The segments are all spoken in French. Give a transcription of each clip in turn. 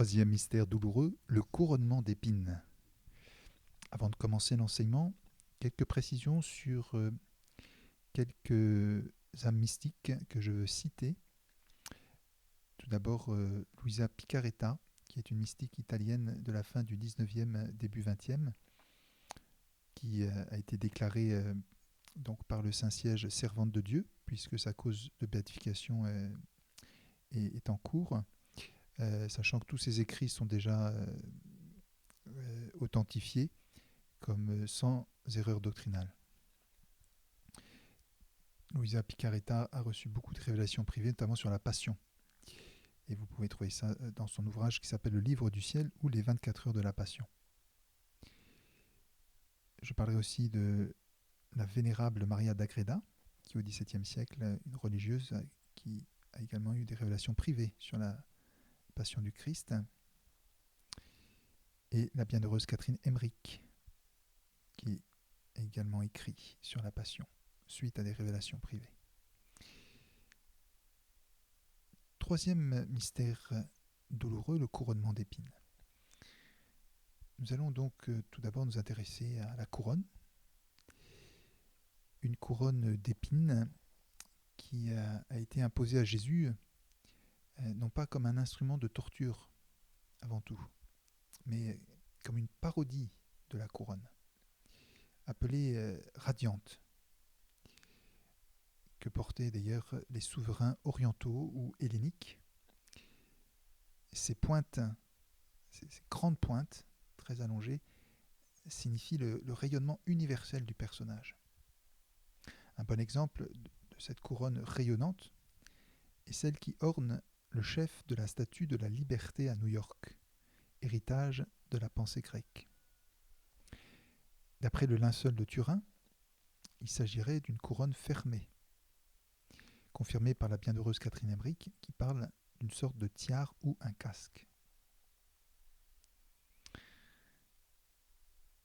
Troisième mystère douloureux, le couronnement d'épines. Avant de commencer l'enseignement, quelques précisions sur quelques âmes mystiques que je veux citer. Tout d'abord, Luisa Picaretta, qui est une mystique italienne de la fin du 19e, début 20e, qui a été déclarée donc par le Saint-Siège servante de Dieu, puisque sa cause de béatification est en cours, sachant que tous ses écrits sont déjà authentifiés comme sans erreur doctrinale. Luisa Picaretta a reçu beaucoup de révélations privées, notamment sur la Passion. Et vous pouvez trouver ça dans son ouvrage qui s'appelle Le Livre du Ciel ou Les 24 heures de la Passion. Je parlerai aussi de la vénérable Maria d'Agreda, qui au XVIIe siècle, une religieuse qui a également eu des révélations privées sur la Passion du Christ. Et la bienheureuse Catherine Emmerich, qui a également écrit sur la Passion, suite à des révélations privées. Troisième mystère douloureux, le couronnement d'épines. Nous allons donc tout d'abord nous intéresser à la couronne. Une couronne d'épines qui a été imposée à Jésus, non pas comme un instrument de torture avant tout, mais comme une parodie de la couronne, appelée radiante, que portaient d'ailleurs les souverains orientaux ou helléniques. Ces pointes, ces grandes pointes, très allongées, signifient le rayonnement universel du personnage. Un bon exemple de cette couronne rayonnante est celle qui orne le chef de la Statue de la Liberté à New York, héritage de la pensée grecque. D'après le linceul de Turin, il s'agirait d'une couronne fermée, confirmée par la bienheureuse Catherine Emmerich, qui parle d'une sorte de tiare ou un casque.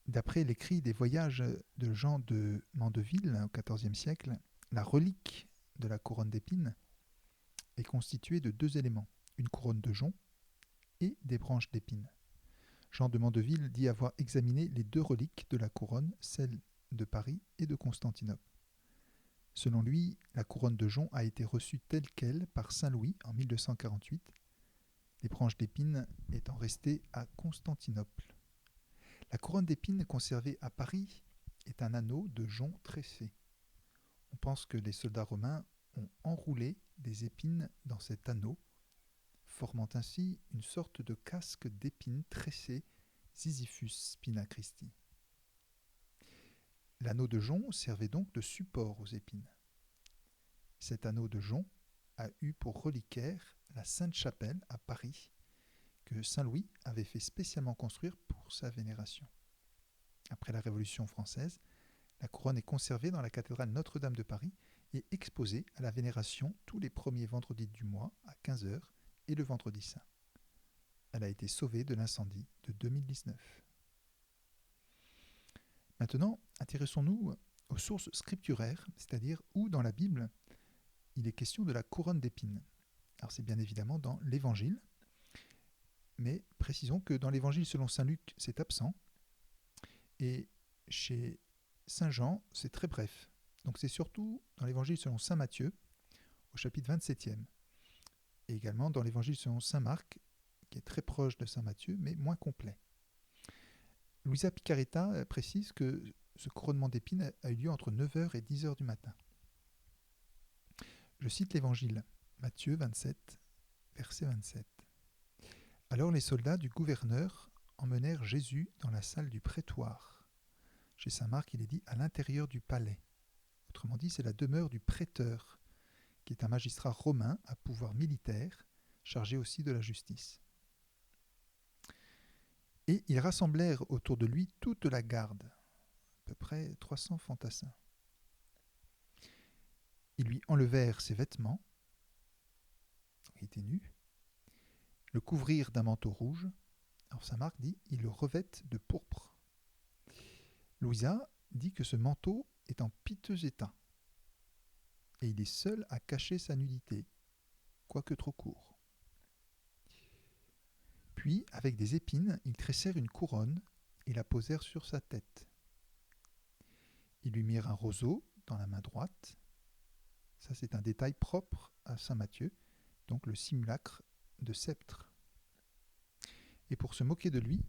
D'après l'écrit des voyages de Jean de Mandeville au XIVe siècle, la relique de la couronne d'épines est constituée de deux éléments, une couronne de jonc et des branches d'épines. Jean de Mandeville dit avoir examiné les deux reliques de la couronne, celle de Paris et de Constantinople. Selon lui, la couronne de jonc a été reçue telle quelle par Saint Louis en 1248, les branches d'épines étant restées à Constantinople. La couronne d'épines conservée à Paris est un anneau de jonc tressé. On pense que les soldats romains ont enroulé des épines dans cet anneau, formant ainsi une sorte de casque d'épines tressé, Sisyphus spina Christi. L'anneau de jonc servait donc de support aux épines. Cet anneau de jonc a eu pour reliquaire la Sainte-Chapelle à Paris, que Saint Louis avait fait spécialement construire pour sa vénération. Après la Révolution française, la couronne est conservée dans la cathédrale Notre-Dame de Paris et exposée à la vénération tous les premiers vendredis du mois à 15h et le vendredi saint. Elle a été sauvée de l'incendie de 2019. Maintenant, intéressons-nous aux sources scripturaires, c'est-à-dire où dans la Bible il est question de la couronne d'épines. Alors c'est bien évidemment dans l'Évangile, mais précisons que dans l'Évangile selon saint Luc, c'est absent, et chez saint Jean, c'est très bref. Donc c'est surtout dans l'Évangile selon saint Matthieu, au chapitre 27e, et également dans l'Évangile selon saint Marc, qui est très proche de saint Matthieu, mais moins complet. Luisa Picaretta précise que ce couronnement d'épines a eu lieu entre 9h et 10h du matin. Je cite l'Évangile, Matthieu 27, verset 27. Alors les soldats du gouverneur emmenèrent Jésus dans la salle du prétoire. Chez saint Marc, il est dit à l'intérieur du palais. Autrement dit, c'est la demeure du préteur, qui est un magistrat romain à pouvoir militaire, chargé aussi de la justice. Et ils rassemblèrent autour de lui toute la garde, à peu près 300 fantassins. Ils lui enlevèrent ses vêtements, il était nu, le couvrirent d'un manteau rouge. Alors saint Marc dit, ils le revêtent de pourpre. Louisa dit que ce manteau est en piteux état, et il est seul à cacher sa nudité, quoique trop court. Puis, avec des épines, ils tressèrent une couronne et la posèrent sur sa tête. Ils lui mirent un roseau dans la main droite. Ça, c'est un détail propre à saint Matthieu, donc le simulacre de sceptre. Et pour se moquer de lui,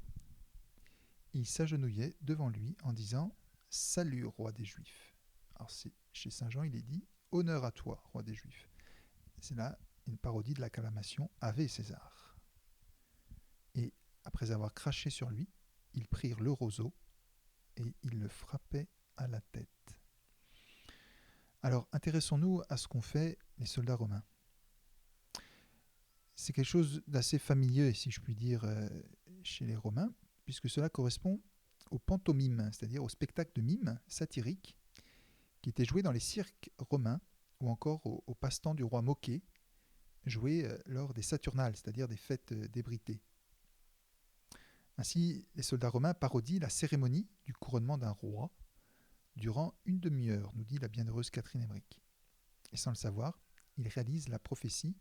ils s'agenouillaient devant lui en disant « Salut, roi des Juifs ». Alors chez saint Jean, il est dit « Honneur à toi, roi des Juifs ». C'est là une parodie de l'acclamation « Ave César ». Et après avoir craché sur lui, ils prirent le roseau et ils le frappaient à la tête. Alors, intéressons-nous à ce qu'ont fait les soldats romains. C'est quelque chose d'assez familier, si je puis dire, chez les Romains, puisque cela correspond au pantomime, c'est-à-dire au spectacle de mime satirique qui était joué dans les cirques romains ou encore au passe-temps du roi Moquet, joué lors des Saturnales, c'est-à-dire des fêtes d'ébriété. Ainsi, les soldats romains parodient la cérémonie du couronnement d'un roi durant une demi-heure, nous dit la bienheureuse Catherine Emmerich. Et sans le savoir, ils réalisent la prophétie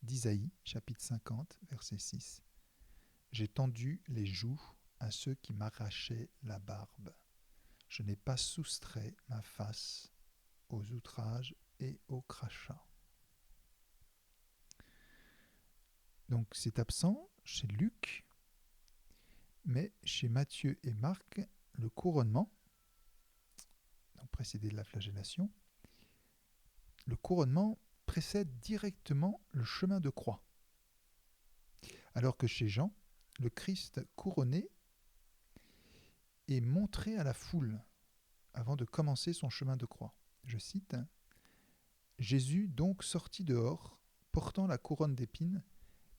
d'Isaïe, chapitre 50, verset 6. « J'ai tendu les joues à ceux qui m'arrachaient la barbe. Je n'ai pas soustrait ma face aux outrages et aux crachats. » Donc c'est absent chez Luc, mais chez Matthieu et Marc, le couronnement, donc précédé de la flagellation, le couronnement précède directement le chemin de croix. Alors que chez Jean, le Christ couronné est montré à la foule avant de commencer son chemin de croix. Je cite, « Jésus donc sortit dehors, portant la couronne d'épines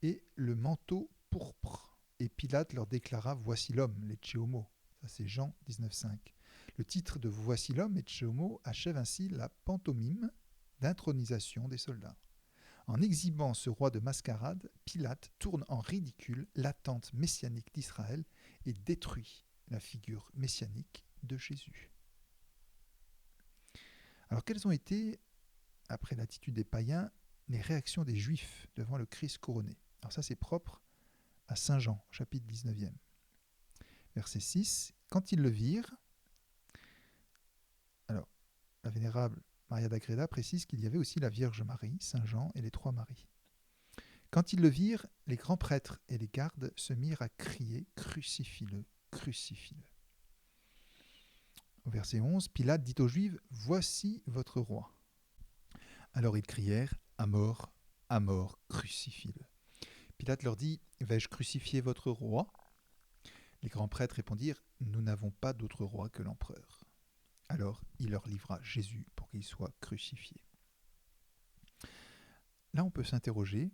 et le manteau pourpre. Et Pilate leur déclara « Voici l'homme, l'Ecce Homo ». Ça c'est Jean 19,5. Le titre de « Voici l'homme, Ecce Homo » achève ainsi la pantomime d'intronisation des soldats. En exhibant ce roi de mascarade, Pilate tourne en ridicule l'attente messianique d'Israël et détruit la figure messianique de Jésus. Alors quelles ont été, après l'attitude des païens, les réactions des Juifs devant le Christ couronné? Alors ça c'est propre à saint Jean, chapitre 19e. Verset 6, « Quand ils le virent », alors la vénérable Maria d'Agreda précise qu'il y avait aussi la Vierge Marie, saint Jean et les trois Maries. Quand ils le virent, les grands prêtres et les gardes se mirent à crier « Crucifie-le, crucifie-le ». Au verset 11, Pilate dit aux Juifs « Voici votre roi ». Alors ils crièrent « À mort, crucifie-le ». Pilate leur dit « Vais-je crucifier votre roi ?» Les grands prêtres répondirent « Nous n'avons pas d'autre roi que l'empereur ». Alors il leur livra Jésus pour qu'il soit crucifié. Là on peut s'interroger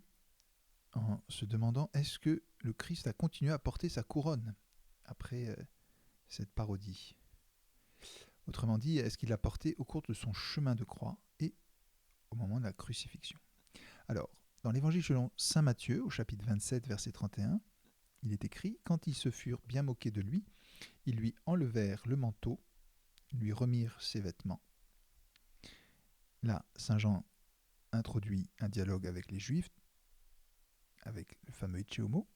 en se demandant est-ce que le Christ a continué à porter sa couronne après cette parodie? Autrement dit, est-ce qu'il l'a portée au cours de son chemin de croix et au moment de la crucifixion? Alors, dans l'évangile selon saint Matthieu, au chapitre 27, verset 31, il est écrit « Quand ils se furent bien moqués de lui, ils lui enlevèrent le manteau, lui remirent ses vêtements. » Là, saint Jean introduit un dialogue avec les Juifs, avec le fameux Ecce Homo.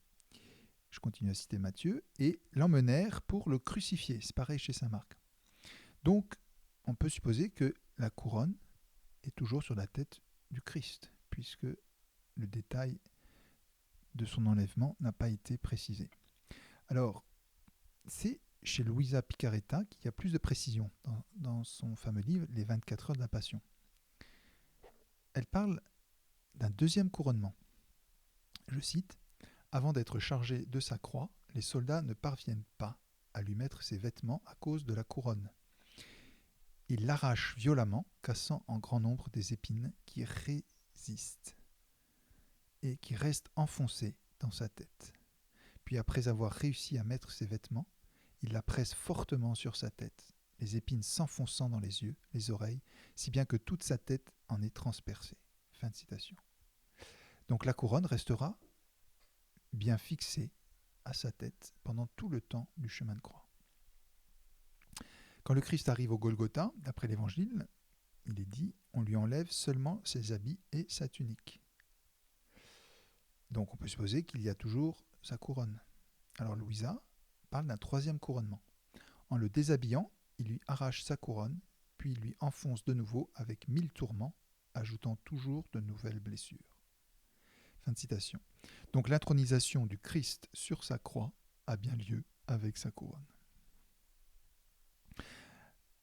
Je continue à citer Matthieu, et l'emmenèrent pour le crucifier. C'est pareil chez saint Marc. Donc, on peut supposer que la couronne est toujours sur la tête du Christ, puisque le détail de son enlèvement n'a pas été précisé. Alors, c'est chez Louisa Picaretta qu'il y a plus de précision dans son fameux livre « Les 24 heures de la Passion ». Elle parle d'un deuxième couronnement. Je cite, « Avant d'être chargé de sa croix, les soldats ne parviennent pas à lui mettre ses vêtements à cause de la couronne. Ils l'arrachent violemment, cassant en grand nombre des épines qui résistent et qui restent enfoncées dans sa tête. Puis après avoir réussi à mettre ses vêtements, ils la pressent fortement sur sa tête, les épines s'enfonçant dans les yeux, les oreilles, si bien que toute sa tête en est transpercée. » Fin de citation. Donc la couronne restera bien fixée à sa tête pendant tout le temps du chemin de croix. Quand le Christ arrive au Golgotha, d'après l'Évangile, il est dit « On lui enlève seulement ses habits et sa tunique ». Donc on peut supposer qu'il y a toujours sa couronne. Alors Louisa parle d'un troisième couronnement. En le déshabillant, il lui arrache sa couronne, puis il lui enfonce de nouveau avec 1000 tourments, ajoutant toujours de nouvelles blessures. Fin de citation. Donc l'intronisation du Christ sur sa croix a bien lieu avec sa couronne.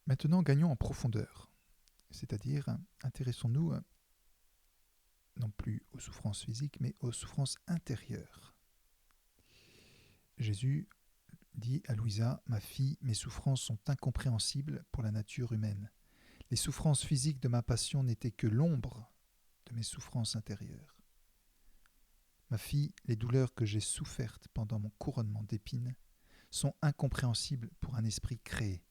Maintenant, gagnons en profondeur, c'est-à-dire intéressons-nous non plus aux souffrances physiques, mais aux souffrances intérieures. Jésus dit à Louisa, « Ma fille, mes souffrances sont incompréhensibles pour la nature humaine. Les souffrances physiques de ma passion n'étaient que l'ombre de mes souffrances intérieures. Ma fille, les douleurs que j'ai souffertes pendant mon couronnement d'épines sont incompréhensibles pour un esprit créé.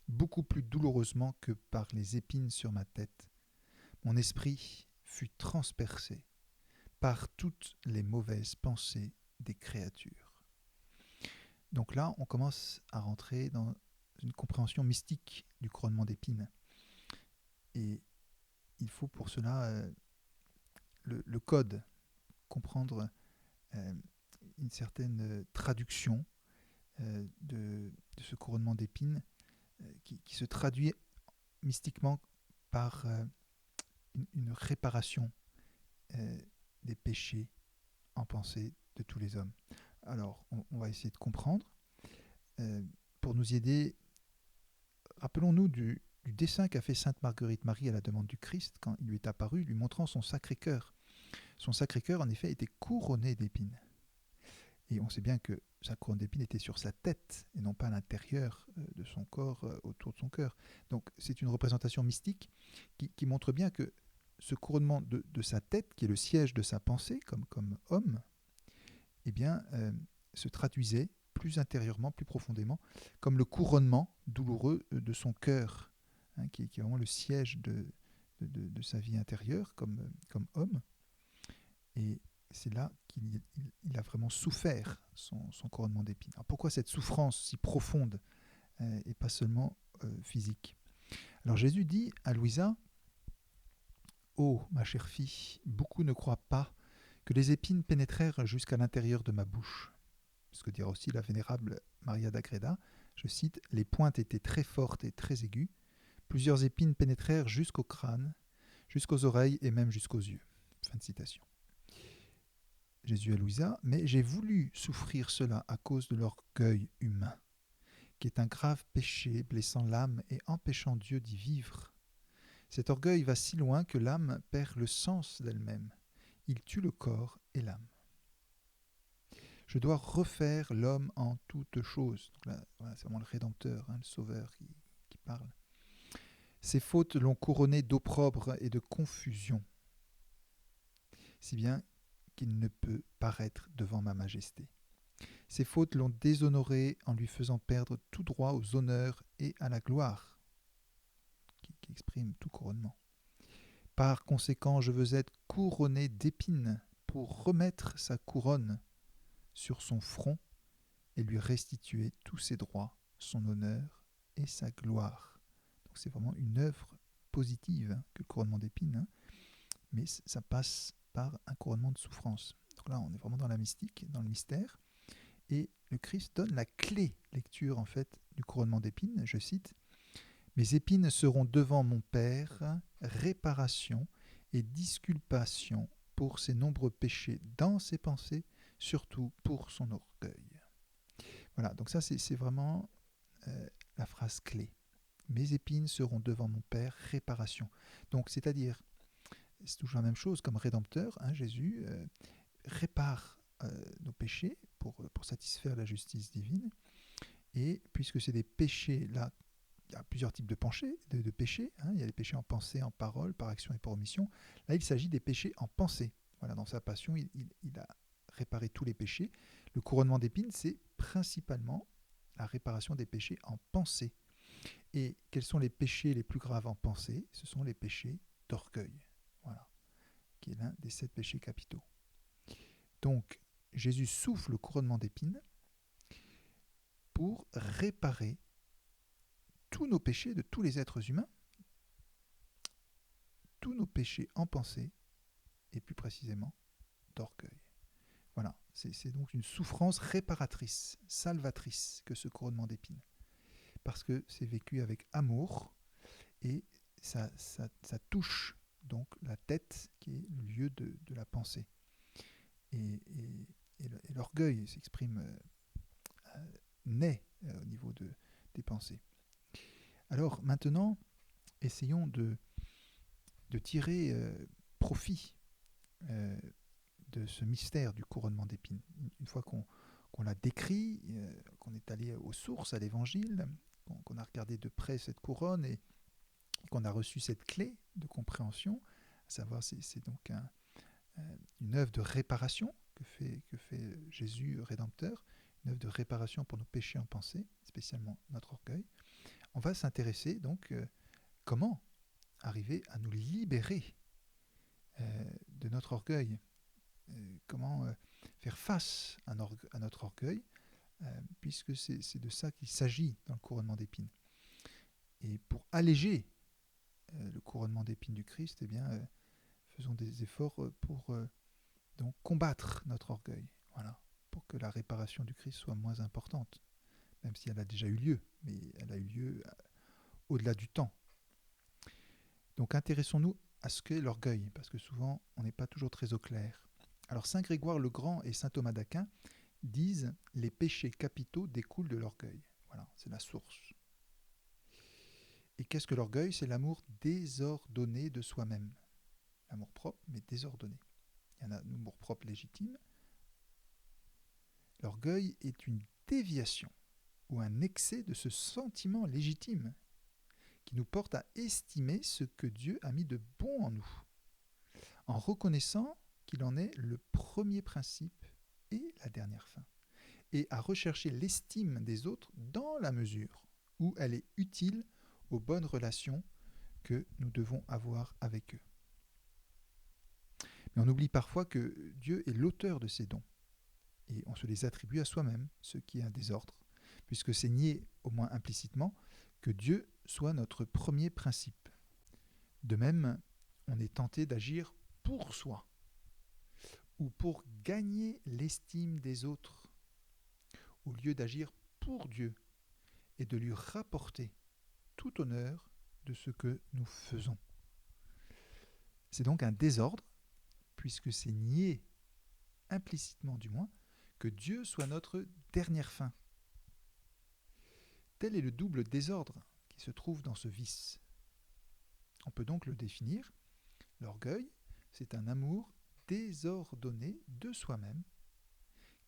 Beaucoup plus douloureusement que par les épines sur ma tête, mon esprit fut transpercé par toutes les mauvaises pensées des créatures. » Donc là, on commence à rentrer dans une compréhension mystique du couronnement d'épines. Et il faut pour cela le code, comprendre une certaine traduction de ce couronnement d'épines qui se traduit mystiquement par une réparation des péchés en pensée de tous les hommes. Alors, on va essayer de comprendre. Pour nous y aider, rappelons-nous du dessein qu'a fait Sainte Marguerite Marie à la demande du Christ quand il lui est apparu, lui montrant son Sacré-Cœur. Son Sacré-Cœur, en effet, était couronné d'épines. Et on sait bien que sa couronne d'épines était sur sa tête et non pas à l'intérieur de son corps, autour de son cœur. Donc c'est une représentation mystique qui montre bien que ce couronnement de sa tête, qui est le siège de sa pensée comme homme, eh bien, se traduisait plus intérieurement, plus profondément, comme le couronnement douloureux de son cœur, hein, qui est vraiment le siège de sa vie intérieure comme homme. Et c'est là qu'il a vraiment souffert son couronnement d'épines. Alors pourquoi cette souffrance si profonde et pas seulement physique? Alors Jésus dit à Louisa, « Oh, ma chère fille, beaucoup ne croient pas que les épines pénétrèrent jusqu'à l'intérieur de ma bouche. » Ce que dira aussi la vénérable Maria d'Agreda, je cite, « Les pointes étaient très fortes et très aiguës. Plusieurs épines pénétrèrent jusqu'au crâne, jusqu'aux oreilles et même jusqu'aux yeux. » Fin de citation. Jésus à Louisa, « Mais j'ai voulu souffrir cela à cause de l'orgueil humain, qui est un grave péché blessant l'âme et empêchant Dieu d'y vivre. Cet orgueil va si loin que l'âme perd le sens d'elle-même. Il tue le corps et l'âme. Je dois refaire l'homme en toutes choses. » Donc là, voilà, c'est vraiment le Rédempteur, hein, le Sauveur qui parle. « Ces fautes l'ont couronné d'opprobre et de confusion, si bien qu'il ne peut paraître devant ma majesté. Ces fautes l'ont déshonoré en lui faisant perdre tout droit aux honneurs et à la gloire, qui exprime tout couronnement. Par conséquent, je veux être couronné d'épines pour remettre sa couronne sur son front et lui restituer tous ses droits, son honneur et sa gloire. » Donc c'est vraiment une œuvre positive que le couronnement d'épines, hein, mais ça passe par un couronnement de souffrance. Donc là, on est vraiment dans la mystique, dans le mystère. Et le Christ donne la clé lecture en fait du couronnement d'épines. Je cite, « Mes épines seront devant mon Père, réparation et disculpation pour ses nombreux péchés dans ses pensées, surtout pour son orgueil. » Voilà, donc ça c'est vraiment la phrase clé. « Mes épines seront devant mon Père, réparation. » Donc c'est-à-dire, c'est toujours la même chose, comme Rédempteur, hein, Jésus répare nos péchés pour satisfaire la justice divine. Et puisque c'est des péchés, là, il y a plusieurs types de péchés. Hein, il y a les péchés en pensée, en parole, par action et par omission. Là, il s'agit des péchés en pensée. Voilà, dans sa passion, il a réparé tous les péchés. Le couronnement d'épines, c'est principalement la réparation des péchés en pensée. Et quels sont les péchés les plus graves en pensée? Ce sont les péchés d'orgueil. Voilà, qui est l'un des 7 péchés capitaux. Donc, Jésus souffle le couronnement d'épines pour réparer tous nos péchés de tous les êtres humains, tous nos péchés en pensée, et plus précisément d'orgueil. Voilà, C'est donc une souffrance réparatrice, salvatrice que ce couronnement d'épines. Parce que c'est vécu avec amour et ça touche donc la tête qui est le lieu de la pensée. Et l'orgueil s'exprime, naît au niveau des pensées. Alors maintenant, essayons de tirer profit euh, de ce mystère du couronnement d'épines. Une fois qu'on l'a décrit, qu'on est allé aux sources, à l'évangile, qu'on a regardé de près cette couronne et qu'on a reçu cette clé de compréhension, à savoir c'est donc une œuvre de réparation que fait Jésus Rédempteur, une œuvre de réparation pour nos péchés en pensée, spécialement notre orgueil. On va s'intéresser donc comment arriver à nous libérer de notre orgueil, comment faire face à notre orgueil, puisque c'est de ça qu'il s'agit dans le couronnement d'épines. Et pour alléger le couronnement d'épines du Christ, eh bien, faisons des efforts pour donc combattre notre orgueil, voilà, pour que la réparation du Christ soit moins importante, même si elle a déjà eu lieu, mais elle a eu lieu au-delà du temps. Donc intéressons-nous à ce qu'est l'orgueil, parce que souvent on n'est pas toujours très au clair. Alors saint Grégoire le Grand et saint Thomas d'Aquin disent « les péchés capitaux découlent de l'orgueil ». Voilà, c'est la source. Et qu'est-ce que l'orgueil? C'est l'amour désordonné de soi-même. L'amour propre, mais désordonné. Il y en a un amour propre légitime. L'orgueil est une déviation ou un excès de ce sentiment légitime qui nous porte à estimer ce que Dieu a mis de bon en nous, en reconnaissant qu'il en est le premier principe et la dernière fin, et à rechercher l'estime des autres dans la mesure où elle est utile aux bonnes relations que nous devons avoir avec eux. Mais on oublie parfois que Dieu est l'auteur de ces dons, et on se les attribue à soi-même, ce qui est un désordre, puisque c'est nier, au moins implicitement, que Dieu soit notre premier principe. De même, on est tenté d'agir pour soi, ou pour gagner l'estime des autres, au lieu d'agir pour Dieu et de lui rapporter tout honneur de ce que nous faisons. C'est donc un désordre, puisque c'est nier, implicitement du moins, que Dieu soit notre dernière fin. Tel est le double désordre qui se trouve dans ce vice. On peut donc le définir. L'orgueil, c'est un amour désordonné de soi-même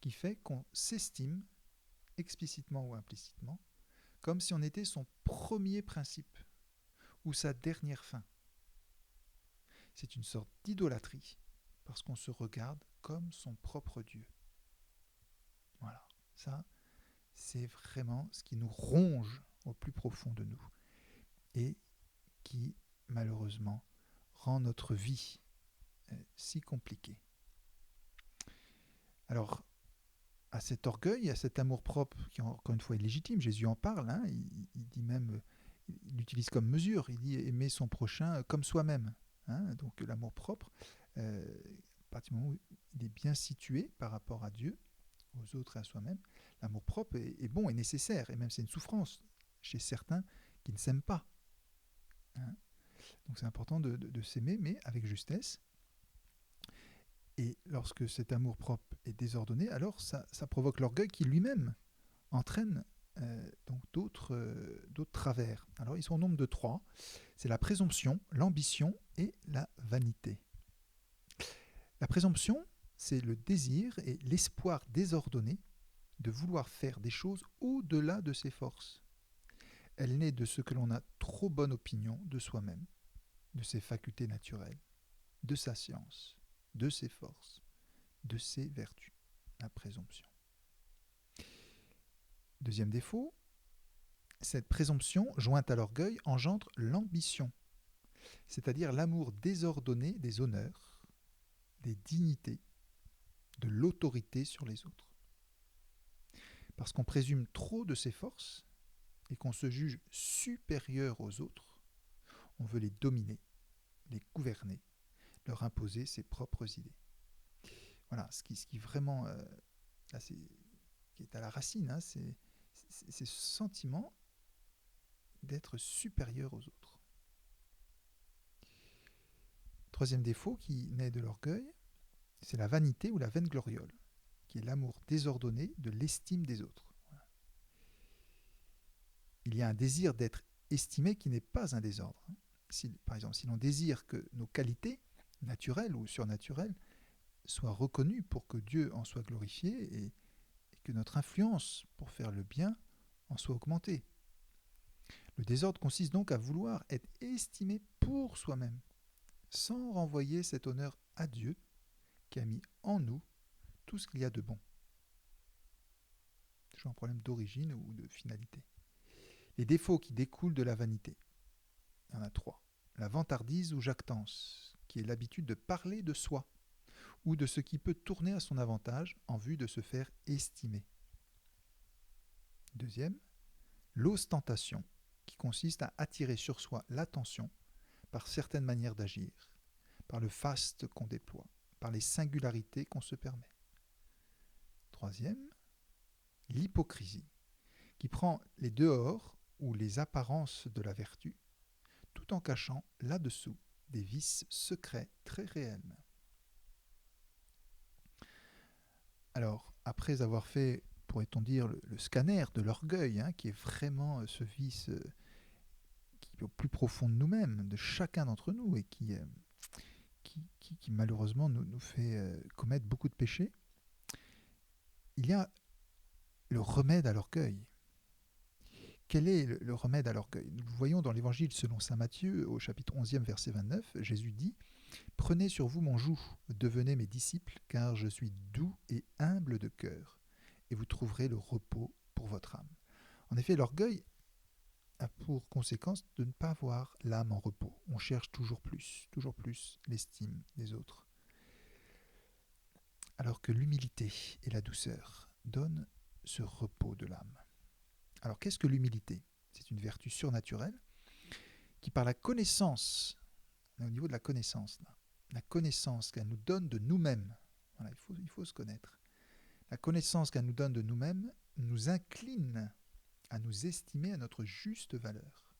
qui fait qu'on s'estime, explicitement ou implicitement, comme si on était son premier principe ou sa dernière fin. C'est une sorte d'idolâtrie parce qu'on se regarde comme son propre Dieu. Voilà, ça, c'est vraiment ce qui nous ronge au plus profond de nous et qui, malheureusement, rend notre vie si compliquée. Alors, à cet orgueil, à cet amour-propre qui, encore une fois, est légitime, Jésus en parle, hein, il dit même, il l'utilise comme mesure, il dit aimer son prochain comme soi-même. Hein, donc l'amour-propre, à partir du moment où il est bien situé par rapport à Dieu, aux autres et à soi-même, l'amour-propre est bon et nécessaire, et même c'est une souffrance chez certains qui ne s'aiment pas. Hein. Donc c'est important de s'aimer, mais avec justesse. Et lorsque cet amour-propre est désordonné, alors ça provoque l'orgueil qui lui-même entraîne donc d'autres travers. Alors ils sont au nombre de 3. C'est la présomption, l'ambition et la vanité. La présomption, c'est le désir et l'espoir désordonné de vouloir faire des choses au-delà de ses forces. Elle naît de ce que l'on a trop bonne opinion de soi-même, de ses facultés naturelles, de sa science, de ses forces, de ses vertus, la présomption. Deuxième défaut, cette présomption, jointe à l'orgueil, engendre l'ambition, c'est-à-dire l'amour désordonné des honneurs, des dignités, de l'autorité sur les autres. Parce qu'on présume trop de ses forces et qu'on se juge supérieur aux autres, on veut les dominer, les gouverner, leur imposer ses propres idées. Voilà, ce qui vraiment, là, qui est à la racine, hein, c'est ce sentiment d'être supérieur aux autres. Troisième défaut qui naît de l'orgueil, c'est la vanité ou la vaine-gloriole, qui est l'amour désordonné de l'estime des autres. Voilà. Il y a un désir d'être estimé qui n'est pas un désordre. Par exemple, si l'on désire que nos qualités, naturelles ou surnaturelles, soient reconnues pour que Dieu en soit glorifié et que notre influence pour faire le bien en soit augmentée. Le désordre consiste donc à vouloir être estimé pour soi-même, sans renvoyer cet honneur à Dieu qui a mis en nous tout ce qu'il y a de bon. C'est toujours un problème d'origine ou de finalité. Les défauts qui découlent de la vanité. Il y en a 3. La vantardise ou jactance, qui est l'habitude de parler de soi ou de ce qui peut tourner à son avantage en vue de se faire estimer. Deuxième, l'ostentation, qui consiste à attirer sur soi l'attention par certaines manières d'agir, par le faste qu'on déploie, par les singularités qu'on se permet. Troisième, l'hypocrisie, qui prend les dehors ou les apparences de la vertu, tout en cachant là-dessous des vices secrets très réels. Alors, après avoir fait, pourrait-on dire, le scanner de l'orgueil, hein, qui est vraiment ce vice qui est au plus profond de nous-mêmes, de chacun d'entre nous, et qui malheureusement nous fait commettre beaucoup de péchés, il y a le remède à l'orgueil. Quel est le remède à l'orgueil? Nous le voyons dans l'évangile selon saint Matthieu, au chapitre 11e, verset 29, Jésus dit « Prenez sur vous mon joug, devenez mes disciples, car je suis doux et humble de cœur, et vous trouverez le repos pour votre âme. » En effet, l'orgueil a pour conséquence de ne pas avoir l'âme en repos. On cherche toujours plus l'estime des autres. Alors que l'humilité et la douceur donnent ce repos de l'âme. Alors qu'est-ce que l'humilité? C'est une vertu surnaturelle qui, par la connaissance, au niveau de la connaissance, la connaissance qu'elle nous donne de nous-mêmes, voilà, il faut se connaître, la connaissance qu'elle nous donne de nous-mêmes nous incline à nous estimer à notre juste valeur.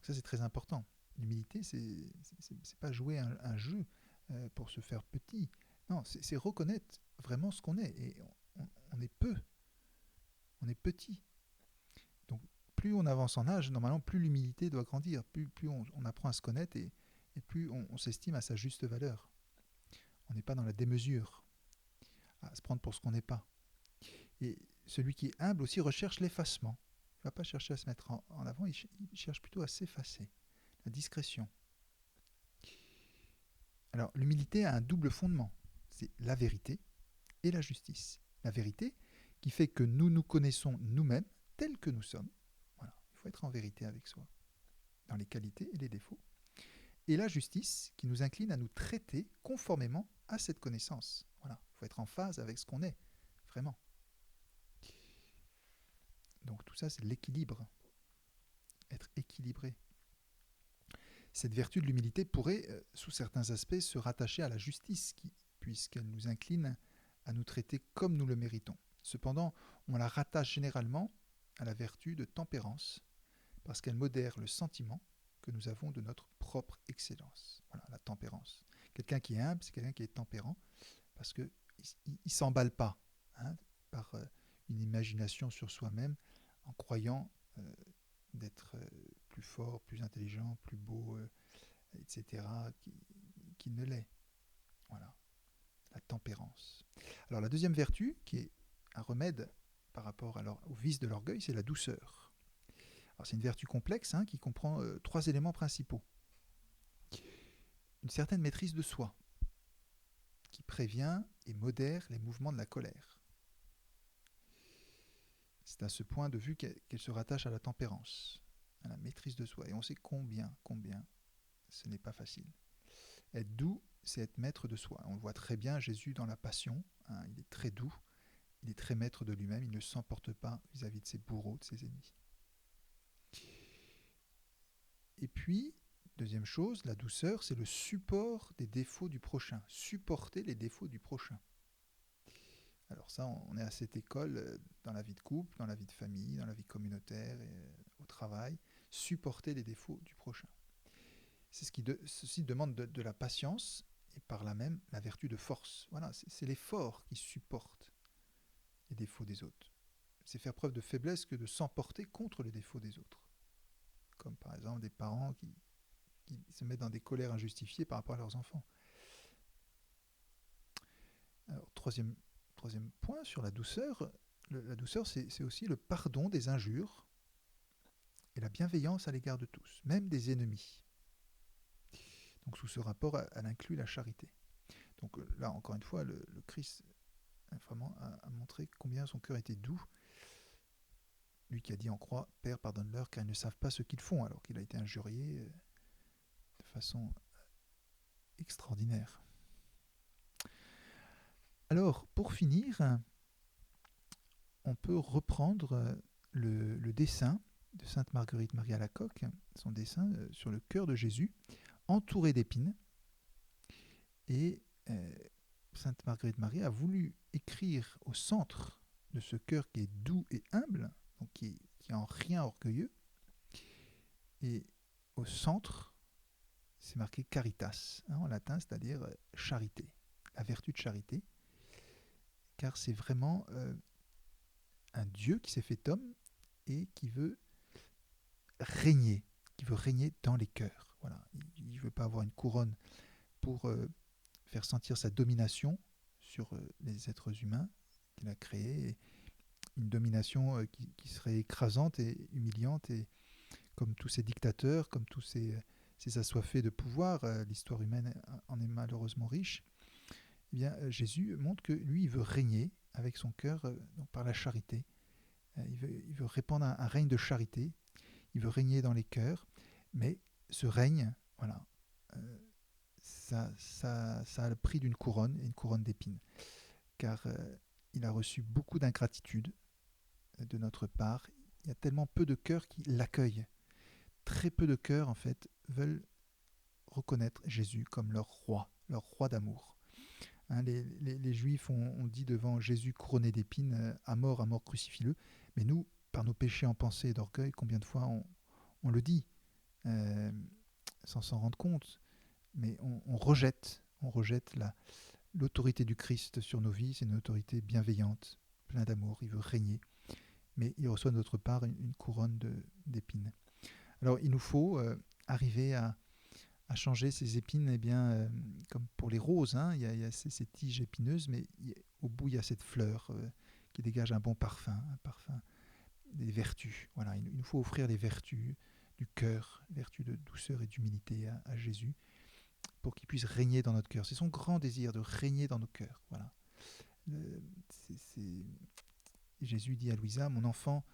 Ça, c'est très important. L'humilité, c'est pas jouer un jeu pour se faire petit. Non, c'est reconnaître vraiment ce qu'on est. Et on est peu. On est petit. Donc, plus on avance en âge, normalement, plus l'humilité doit grandir. Plus on apprend à se connaître et plus on s'estime à sa juste valeur. On n'est pas dans la démesure, à se prendre pour ce qu'on n'est pas. Et celui qui est humble aussi recherche l'effacement. Il ne va pas chercher à se mettre en avant, il cherche plutôt à s'effacer. La discrétion. Alors, l'humilité a un double fondement. C'est la vérité et la justice. La vérité qui fait que nous nous connaissons nous-mêmes tels que nous sommes. Voilà, il faut être en vérité avec soi, dans les qualités et les défauts. Et la justice qui nous incline à nous traiter conformément à cette connaissance. Voilà, il faut être en phase avec ce qu'on est, vraiment. Donc tout ça, c'est l'équilibre. Être équilibré. Cette vertu de l'humilité pourrait, sous certains aspects, se rattacher à la justice, puisqu'elle nous incline à nous traiter comme nous le méritons. Cependant, on la rattache généralement à la vertu de tempérance, parce qu'elle modère le sentiment que nous avons de notre propre excellence. Voilà, la tempérance. Quelqu'un qui est humble, c'est quelqu'un qui est tempérant, parce qu'il ne s'emballe pas, hein, par une imagination sur soi-même, en croyant d'être plus fort, plus intelligent, plus beau, etc., qui ne l'est. Voilà, la tempérance. Alors la deuxième vertu, qui est un remède par rapport au vice de l'orgueil, c'est la douceur. Alors c'est une vertu complexe qui comprend 3 éléments principaux. Une certaine maîtrise de soi, qui prévient et modère les mouvements de la colère. C'est à ce point de vue qu'elle se rattache à la tempérance, à la maîtrise de soi. Et on sait combien ce n'est pas facile. Être doux, c'est être maître de soi. On le voit très bien, Jésus dans la Passion, il est très doux, il est très maître de lui-même, il ne s'emporte pas vis-à-vis de ses bourreaux, de ses ennemis. Et puis, Deuxième chose, la douceur, c'est le support des défauts du prochain. Supporter les défauts du prochain. Alors ça, on est à cette école dans la vie de couple, dans la vie de famille, dans la vie communautaire et au travail. Supporter les défauts du prochain. C'est ceci demande de la patience et par là même la vertu de force. Voilà, c'est les forts qui supportent les défauts des autres. C'est faire preuve de faiblesse que de s'emporter contre les défauts des autres. Comme par exemple des parents qui se mettent dans des colères injustifiées par rapport à leurs enfants. Alors, troisième point sur la douceur. La douceur, c'est aussi le pardon des injures et la bienveillance à l'égard de tous, même des ennemis. Donc sous ce rapport, elle inclut la charité. Donc là, encore une fois, le Christ vraiment a montré combien son cœur était doux. Lui qui a dit en croix, « Père, pardonne-leur, car ils ne savent pas ce qu'ils font », alors qu'il a été injurié de façon extraordinaire. Alors, pour finir, on peut reprendre le dessin de Sainte Marguerite Marie Alacoque, son dessin sur le cœur de Jésus, entouré d'épines. Et Sainte Marguerite Marie a voulu écrire au centre de ce cœur qui est doux et humble, donc qui est en rien orgueilleux, et au centre, c'est marqué caritas, en latin, c'est-à-dire charité, la vertu de charité, car c'est vraiment un Dieu qui s'est fait homme et qui veut régner dans les cœurs. Voilà. Il ne veut pas avoir une couronne pour faire sentir sa domination sur les êtres humains qu'il a créés, une domination qui serait écrasante et humiliante, et comme tous ces dictateurs, comme tous ces assoiffés de pouvoir, l'histoire humaine en est malheureusement riche. Eh bien, Jésus montre que lui, il veut régner avec son cœur donc par la charité. Il veut répandre un règne de charité. Il veut régner dans les cœurs, mais ce règne, voilà, ça a le prix d'une couronne, et une couronne d'épines, car il a reçu beaucoup d'ingratitude de notre part. Il y a tellement peu de cœurs qui l'accueillent. Très peu de cœurs, en fait, veulent reconnaître Jésus comme leur roi d'amour. Hein, les Juifs ont dit devant Jésus couronné d'épines, à mort, crucifie-le. Mais nous, par nos péchés en pensée et d'orgueil, combien de fois on le dit sans s'en rendre compte, mais on rejette l'autorité du Christ sur nos vies. C'est une autorité bienveillante, pleine d'amour. Il veut régner, mais il reçoit de notre part une couronne d'épines. Alors il nous faut arriver à changer ces épines, eh bien, comme pour les roses, hein, il y a ces tiges épineuses, mais au bout il y a cette fleur qui dégage un bon parfum, un parfum des vertus. Voilà, il nous faut offrir les vertus du cœur, vertus de douceur et d'humilité à Jésus, pour qu'il puisse régner dans notre cœur. C'est son grand désir de régner dans nos cœurs. Voilà. Jésus dit à Louisa, « Mon enfant,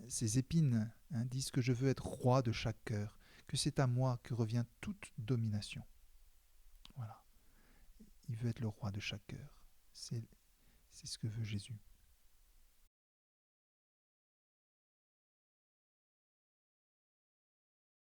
ces épines disent que je veux être roi de chaque cœur, que c'est à moi que revient toute domination. » Voilà. Il veut être le roi de chaque cœur. C'est ce que veut Jésus.